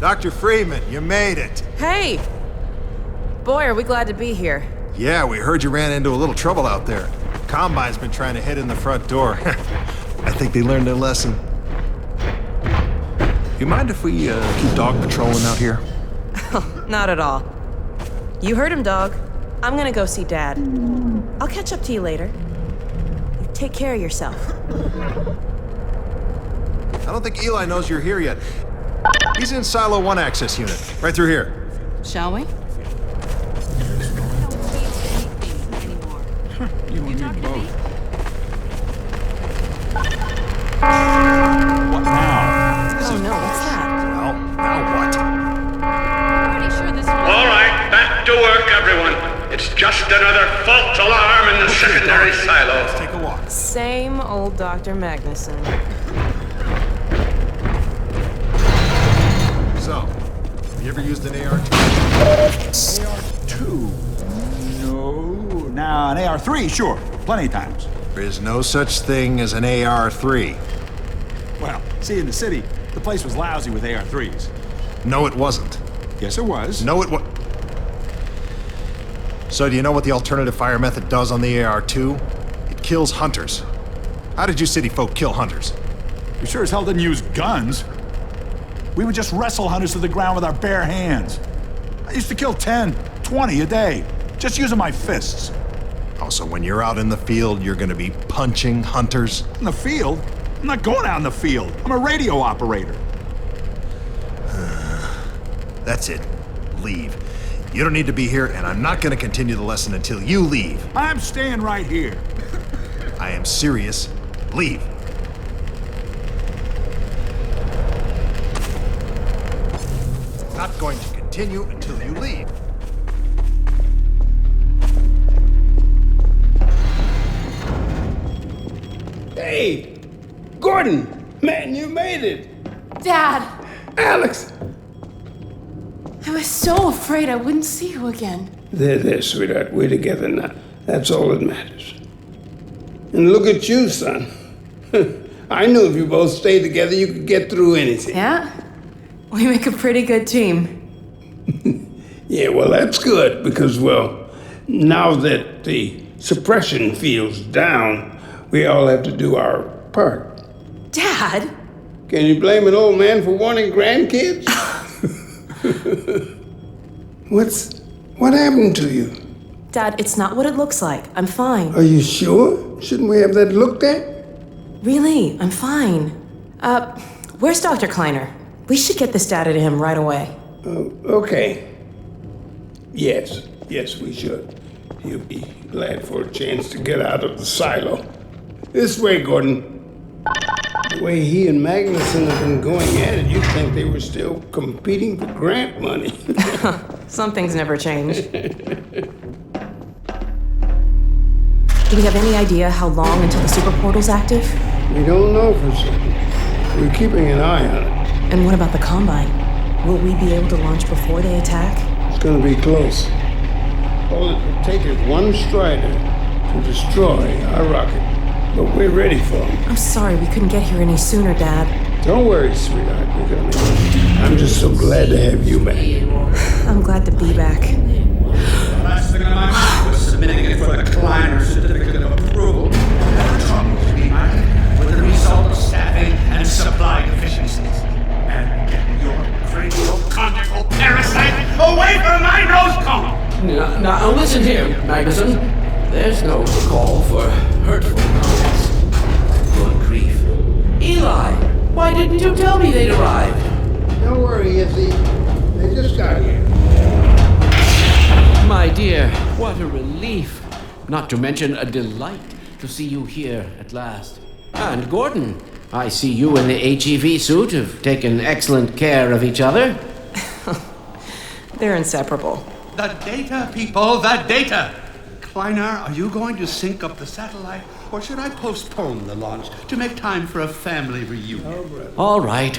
Dr. Freeman, you made it. Hey! Boy, are we glad to be here. Yeah, we heard you ran into a little trouble out there. Combine's been trying to hit in the front door. I think they learned their lesson. You mind if we keep dog patrolling out here? Not at all. You heard him, dog. I'm gonna go see Dad. I'll catch up to you later. You take care of yourself. I don't think Eli knows you're here yet. He's in Silo 1 access unit, right through here. Shall we? You and me both. What now? Oh no, what's that? Well, now what? Pretty sure this All right, back to work, everyone. It's just another false alarm in the secondary Let's silo. take a walk. Same old Dr. Magnuson. So, have you ever used an AR-2? AR-2? No. Now, an AR-3, sure. Plenty of times. There is no such thing as an AR-3. Well, see, in the city, the place was lousy with AR-3s. No, it wasn't. Yes, it was. No, it was. So, do you know what the alternative fire method does on the AR-2? It kills hunters. How did you city folk kill hunters? We sure as hell didn't use guns. We would just wrestle hunters to the ground with our bare hands. I used to kill 10, 20 a day, just using my fists. Oh, so when you're out in the field, you're gonna be punching hunters? In the field? I'm not going out in the field. I'm a radio operator. That's it. Leave. You don't need to be here, and I'm not gonna continue the lesson until you leave. I'm staying right here. I am serious. Leave. Not going to continue until you leave. Hey, Gordon, man, you made it. Dad! Alex. I was so afraid I wouldn't see you again. There, sweetheart. We're together now. That's all that matters. And look at you, son. I knew if you both stayed together, you could get through anything. Yeah? We make a pretty good team. Yeah, well, that's good because, well, now that the suppression field's down, we all have to do our part. Dad? Can you blame an old man for wanting grandkids? What happened to you? Dad, it's not what it looks like. I'm fine. Are you sure? Shouldn't we have that looked at? Really, I'm fine. Where's Dr. Kleiner? We should get this data to him right away. Okay. Yes, we should. He'll be glad for a chance to get out of the silo. This way, Gordon. The way he and Magnuson have been going at it, you'd think they were still competing for grant money. Some things never change. Do we have any idea how long until the super portal's active? We don't know for certain. We're keeping an eye on it. And what about the Combine? Will we be able to launch before they attack? It's gonna be close. All it would take is one Strider to destroy our rocket. But we're ready for them. I'm sorry we couldn't get here any sooner, Dad. Don't worry, sweetheart. We're gonna make it. I'm just so glad to have you back. I'm glad to be back. Last thing on my mind was submitting it for the Kleiner certificate of approval. With the result of staffing and supply deficiencies. And get your cranial-conjugal parasite away from my nose cone! Now listen here, Magnuson. There's no call for hurtful comments. Good grief. Eli, why didn't you tell me they'd arrived? Don't worry, Izzy. They just got here. My dear, what a relief. Not to mention a delight to see you here at last. And Gordon, I see you in the HEV suit have taken excellent care of each other. They're inseparable. The data, people, the data! Kleiner, are you going to sync up the satellite, or should I postpone the launch to make time for a family reunion? All right.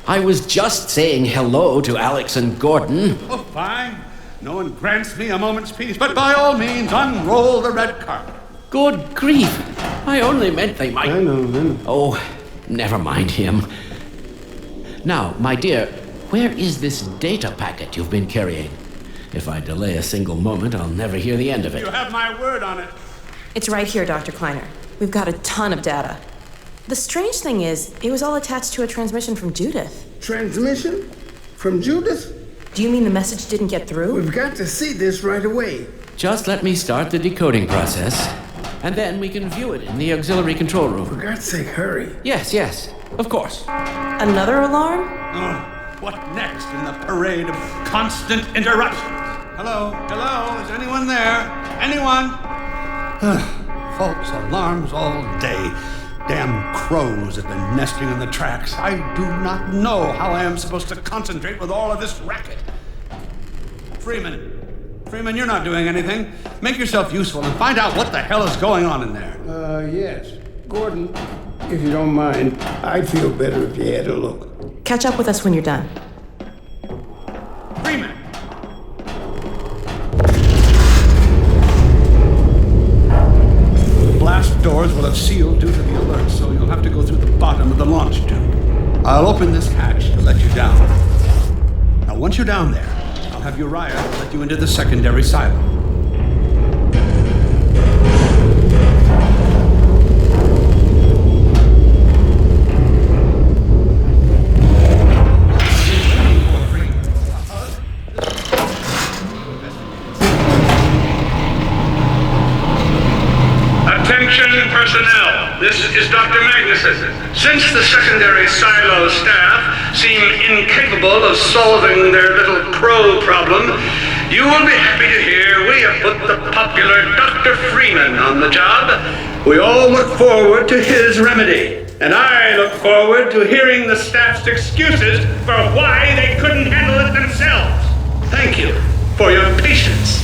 I was just saying hello to Alex and Gordon. Oh, fine. No one grants me a moment's peace, but by all means, unroll the red carpet. Good grief. I only meant they might... I know. Oh, never mind him. Now, my dear, where is this data packet you've been carrying? If I delay a single moment, I'll never hear the end of it. You have my word on it. It's right here, Dr. Kleiner. We've got a ton of data. The strange thing is, it was all attached to a transmission from Judith. Transmission? From Judith? Do you mean the message didn't get through? We've got to see this right away. Just let me start the decoding process, and then we can view it in the auxiliary control room. For God's sake, hurry. Yes, of course. Another alarm? Oh, what next in the parade of constant interruptions? Hello? Is anyone there? Anyone? False alarms all day. Damn crows have been nesting in the tracks. I do not know how I am supposed to concentrate with all of this racket. Freeman, you're not doing anything. Make yourself useful and find out what the hell is going on in there. Yes. Gordon, if you don't mind, I'd feel better if you had a look. Catch up with us when you're done. Freeman! The blast doors will have sealed due to the alert, so you'll have to go through the bottom of the launch tube. I'll open this hatch to let you down. Now, once you're down there, I'll have Uriah let you into the secondary silo. Attention personnel, this is Dr. Magnuson. Since the secondary silo staff seem incapable of solving their little crow problem, you will be happy to hear we have put the popular Dr. Freeman on the job. We all look forward to his remedy, and I look forward to hearing the staff's excuses for why they couldn't handle it themselves. Thank you for your patience.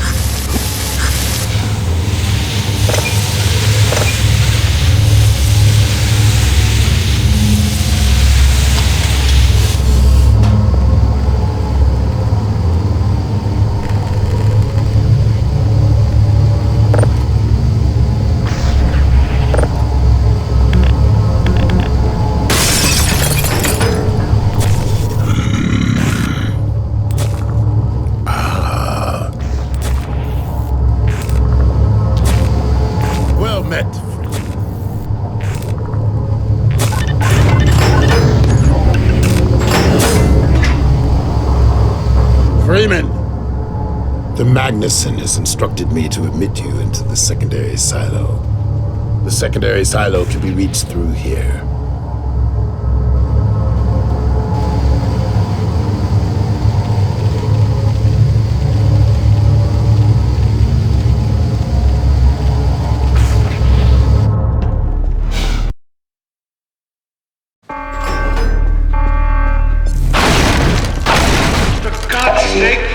Freeman! The Magnuson has instructed me to admit you into the secondary silo. The secondary silo can be reached through here.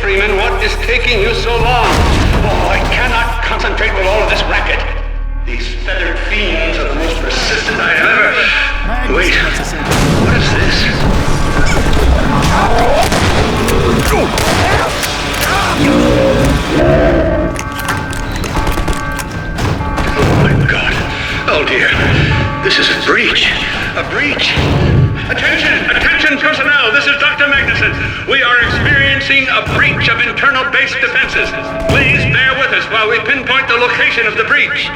Freeman, what is taking you so long? Oh, I cannot concentrate with all of this racket. These feathered fiends are the most persistent I have ever... Wait, what is this? Oh my God. Oh dear. This is a breach. A breach. Attention personnel, this is Dr. Magnuson. We are experiencing a breach of internal base defenses. Please bear with us while we pinpoint the location of the breach.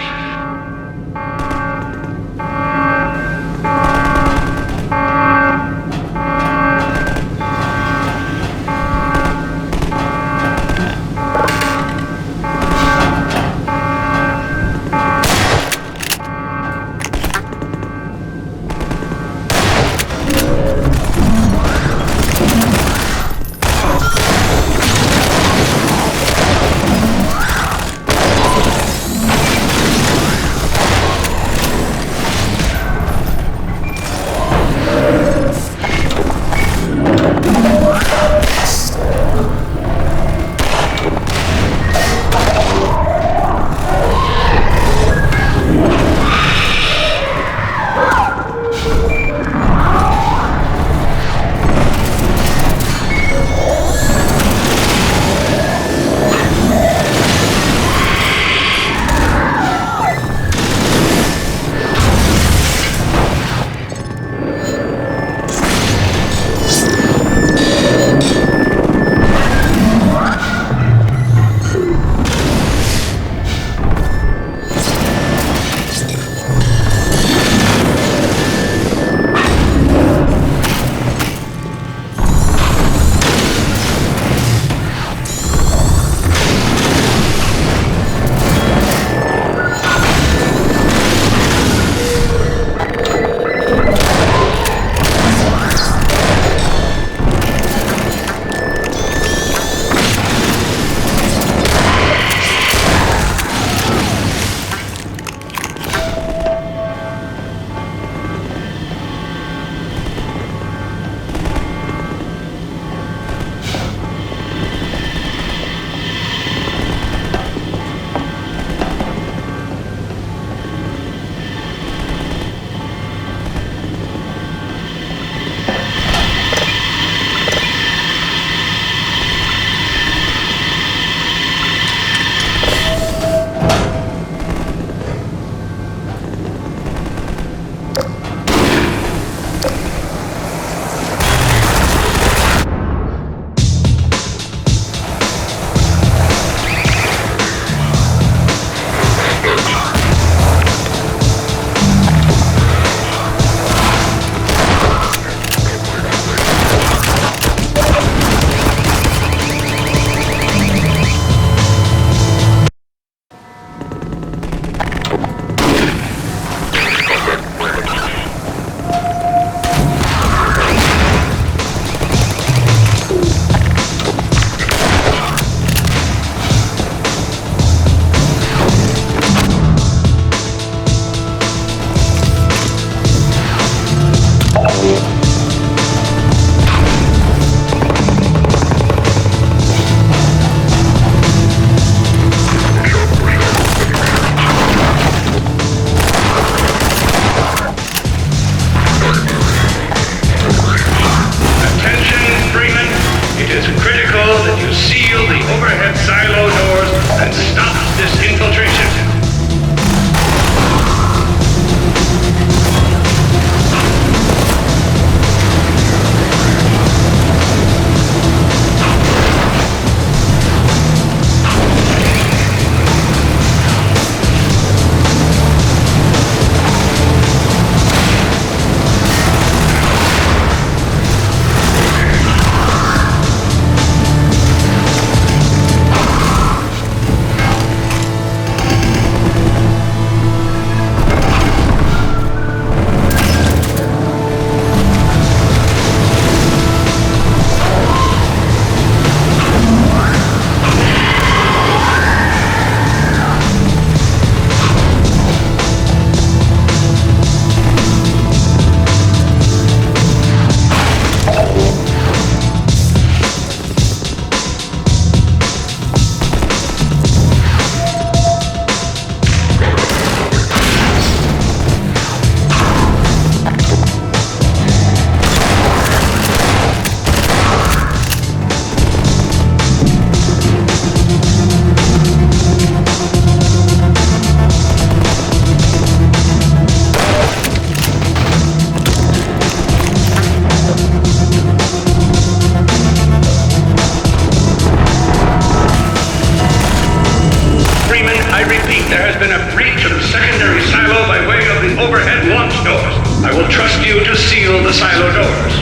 seal the silo doors.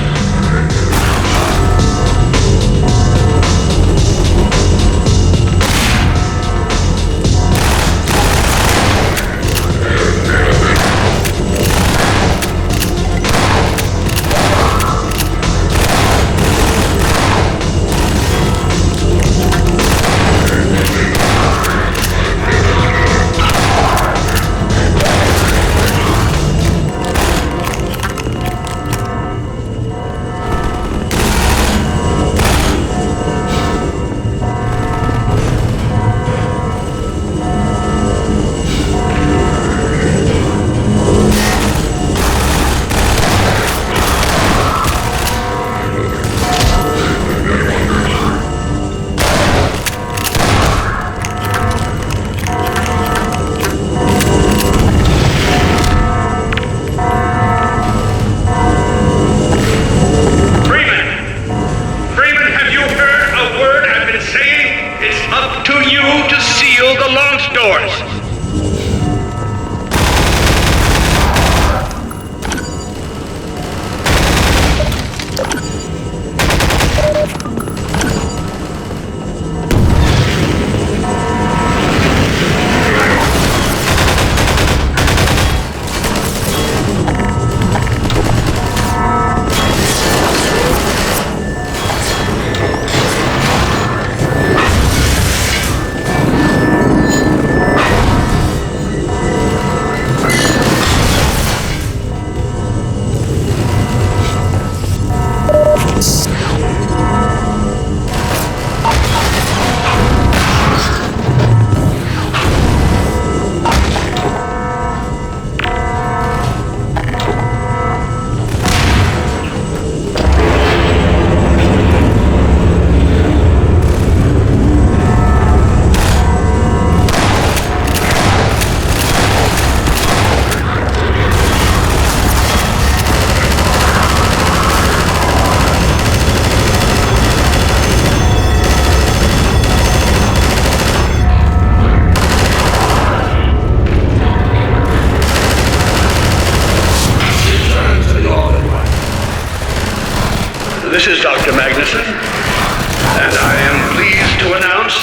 This is Dr. Magnuson, and I am pleased to announce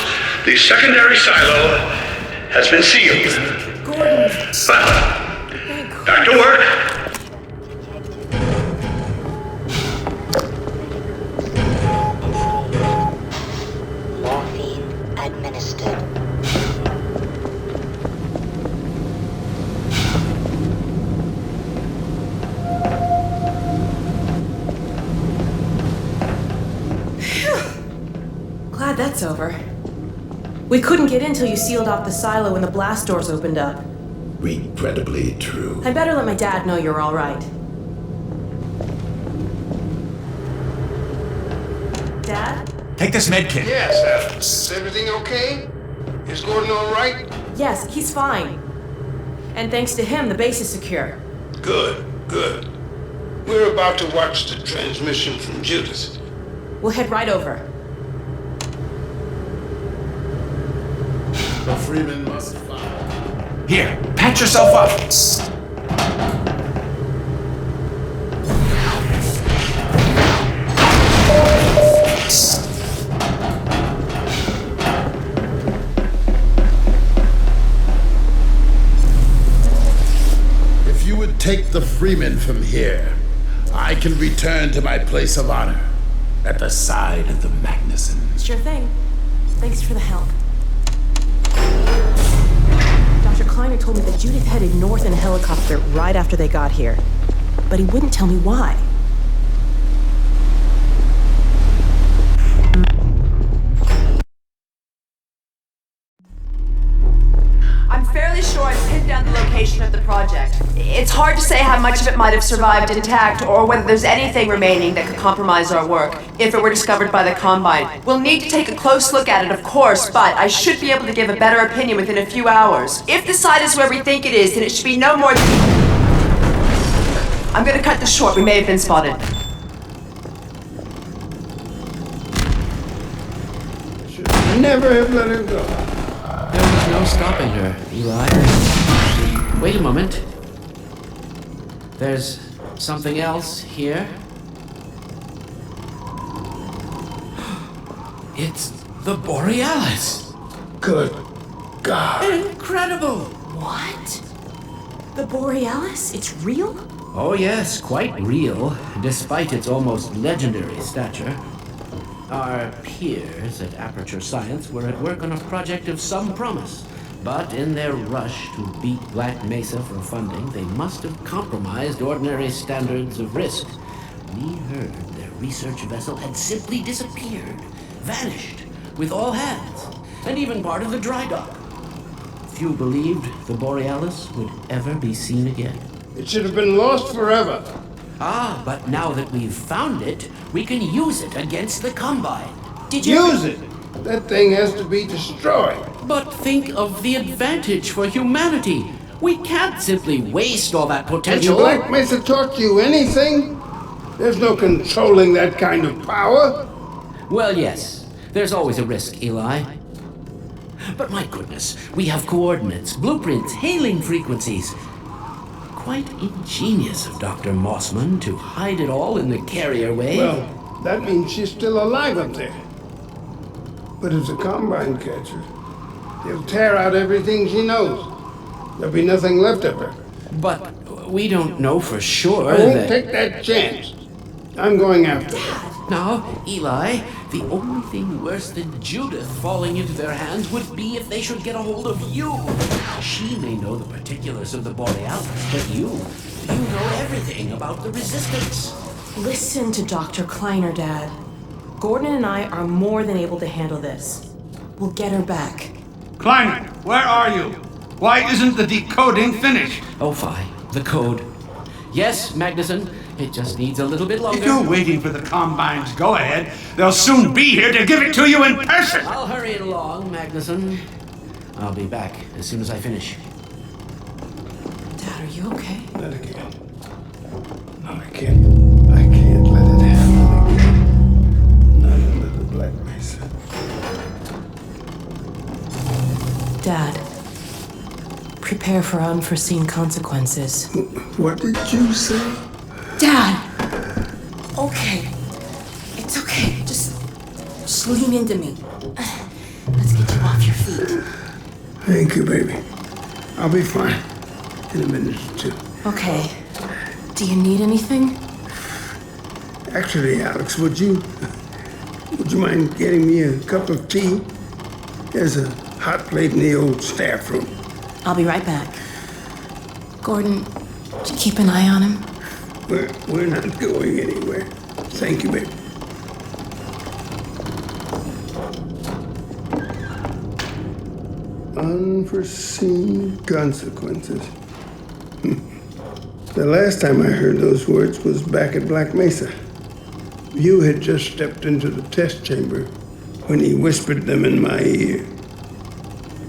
the secondary silo has been sealed. Well, back to work. Morphine administered. Glad that's over. We couldn't get in till you sealed off the silo when the blast doors opened up. Regrettably true. I better let my dad know you're all right. Dad? Take this med kit. Yes, is everything okay? Is Gordon all right? Yes, he's fine. And thanks to him, the base is secure. Good, good. We're about to watch the transmission from Judith. We'll head right over. The Freeman must fly. Here, patch yourself up. If you would take the Freeman from here, I can return to my place of honor at the side of the Magnuson. Sure thing. Thanks for the help. Dr. Kleiner told me that Judith headed north in a helicopter right after they got here. But he wouldn't tell me why. I'm fairly sure I've pinned down the location of the project. It's hard to say how much of it might have survived intact or whether there's anything remaining that could compromise our work if it were discovered by the Combine. We'll need to take a close look at it, of course, but I should be able to give a better opinion within a few hours. If the site is where we think it is, then it should be no more than... I'm gonna cut this short. We may have been spotted. Should never have let her go. There was no stopping her, Eli. Wait a moment. There's something else here. It's the Borealis. Good God. Incredible! What? The Borealis? It's real? Oh yes, quite real, despite its almost legendary stature. Our peers at Aperture Science were at work on a project of some promise, but in their rush to beat Black Mesa for funding, they must have compromised ordinary standards of risk. We heard their research vessel had simply disappeared, vanished, with all hands, and even part of the dry dock. Few believed the Borealis would ever be seen again. It should have been lost forever. Ah, but now that we've found it, we can use it against the Combine. Did you... Use it! That thing has to be destroyed. But think of the advantage for humanity. We can't simply waste all that Has potential. Black Mesa taught you anything? There's no controlling that kind of power. Well, yes. There's always a risk, Eli. But my goodness, we have coordinates, blueprints, hailing frequencies. Quite ingenious of Dr. Mossman to hide it all in the carrier wave. Well, that means she's still alive up there. But as a Combine catcher, he'll tear out everything she knows. There'll be nothing left of her. But we don't know for sure I won't that... take that chance. I'm going after her. Now, Eli, the only thing worse than Judith falling into their hands would be if they should get a hold of you. She may know the particulars of the Borealis, but you know everything about the Resistance. Listen to Dr. Kleiner, Dad. Gordon and I are more than able to handle this. We'll get her back. Kleiner, where are you? Why isn't the decoding finished? Oh, fine. The code. Yes, Magnuson. It just needs a little bit longer. If you're waiting for the Combine's go-ahead, they'll soon be here to give it to you in person! I'll hurry along, Magnuson. I'll be back as soon as I finish. Dad, are you okay? Not again. No, I can't let it happen again. Not under the Black Mesa. Dad, prepare for unforeseen consequences. What did you say? Dad! Okay. It's okay. Just lean into me. Let's get you off your feet. Thank you, baby. I'll be fine in a minute or two. Okay. Do you need anything? Actually, Alex, would you mind getting me a cup of tea? There's a hot plate in the old staff room. I'll be right back. Gordon, did you keep an eye on him? We're not going anywhere. Thank you, baby. Unforeseen consequences. The last time I heard those words was back at Black Mesa. You had just stepped into the test chamber when he whispered them in my ear.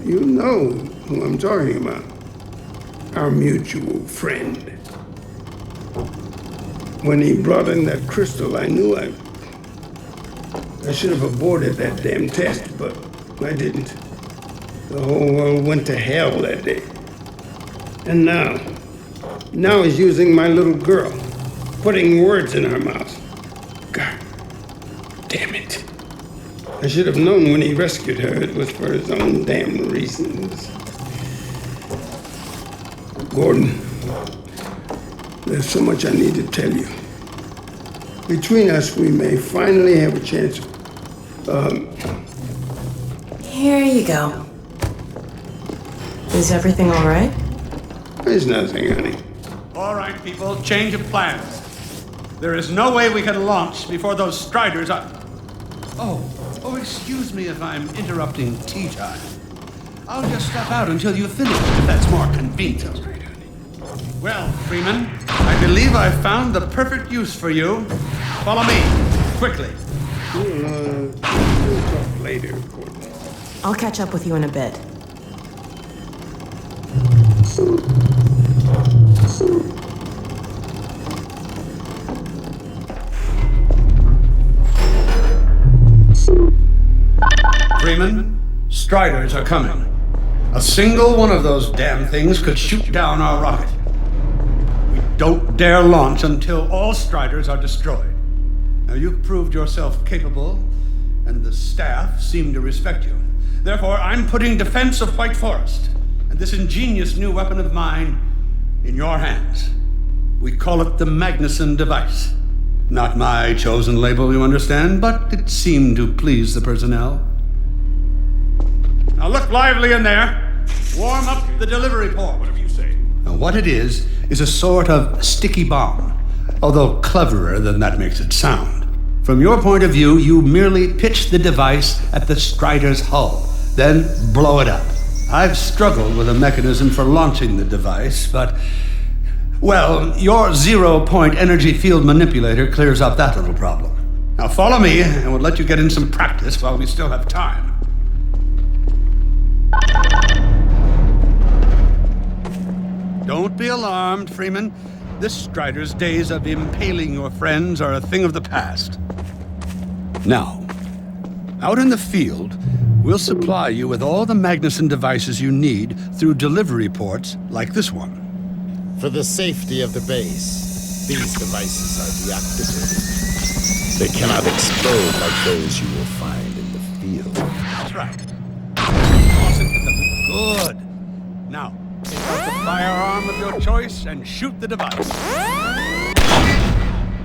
You know who I'm talking about. Our mutual friend. When he brought in that crystal, I knew I should have aborted that damn test, but I didn't. The whole world went to hell that day. And now he's using my little girl, putting words in her mouth. God damn it. I should have known when he rescued her it was for his own damn reasons. Gordon, there's so much I need to tell you. Between us, we may finally have a chance. Here you go. Is everything all right? There's nothing, honey. All right, people, change of plans. There is no way we can launch before those Striders are... Oh, excuse me if I'm interrupting tea time. I'll just step out until you finish, if that's more convenient. Well, Freeman, I believe I've found the perfect use for you. Follow me, quickly. We'll talk later, Gordon. I'll catch up with you in a bit. Freeman, Striders are coming. A single one of those damn things could shoot down our rocket. We Don't dare launch until all Striders are destroyed. Now, you've proved yourself capable, and the staff seem to respect you. Therefore, I'm putting defense of White Forest and this ingenious new weapon of mine in your hands. We call it the Magnuson device. Not my chosen label, you understand, but it seemed to please the personnel. Now look lively in there. Warm up the delivery port. Whatever you say. Now what it is a sort of sticky bomb, although cleverer than that makes it sound. From your point of view, you merely pitch the device at the Strider's hull, then blow it up. I've struggled with a mechanism for launching the device, but, well, your zero-point energy field manipulator clears up that little problem. Now follow me, and we'll let you get in some practice while we still have time. Don't be alarmed, Freeman. This Strider's days of impaling your friends are a thing of the past. Now, out in the field, we'll supply you with all the Magnuson devices you need through delivery ports like this one. For the safety of the base, these devices are deactivated. They cannot explode like those you will find in the field. That's right. Toss it to them. Good. Now, take out the firearm of your choice and shoot the device.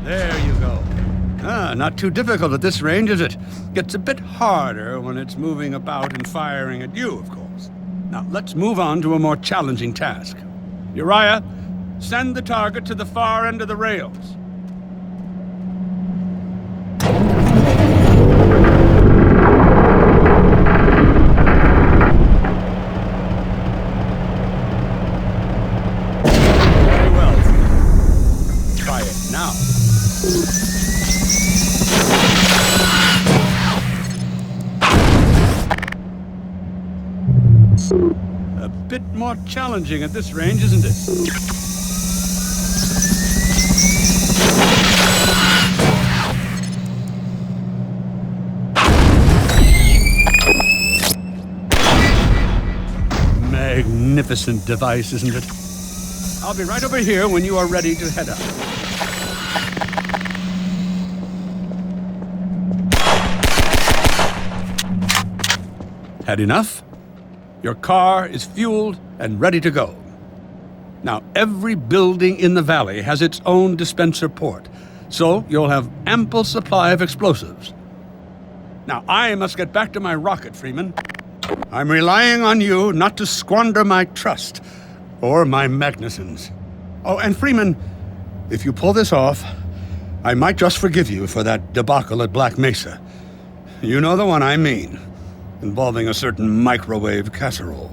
There you go. Not too difficult at this range, is it? Gets a bit harder when it's moving about and firing at you, of course. Now, let's move on to a more challenging task. Uriah, send the target to the far end of the rails. Very well. Try it now. A bit more challenging at this range, isn't it? Magnificent device, isn't it? I'll be right over here when you are ready to head up. Had enough? Your car is fueled and ready to go. Now, every building in the valley has its own dispenser port, so you'll have ample supply of explosives. Now, I must get back to my rocket, Freeman. I'm relying on you not to squander my trust, or my Magnusons. Oh, and Freeman, if you pull this off, I might just forgive you for that debacle at Black Mesa. You know the one I mean. Involving a certain microwave casserole.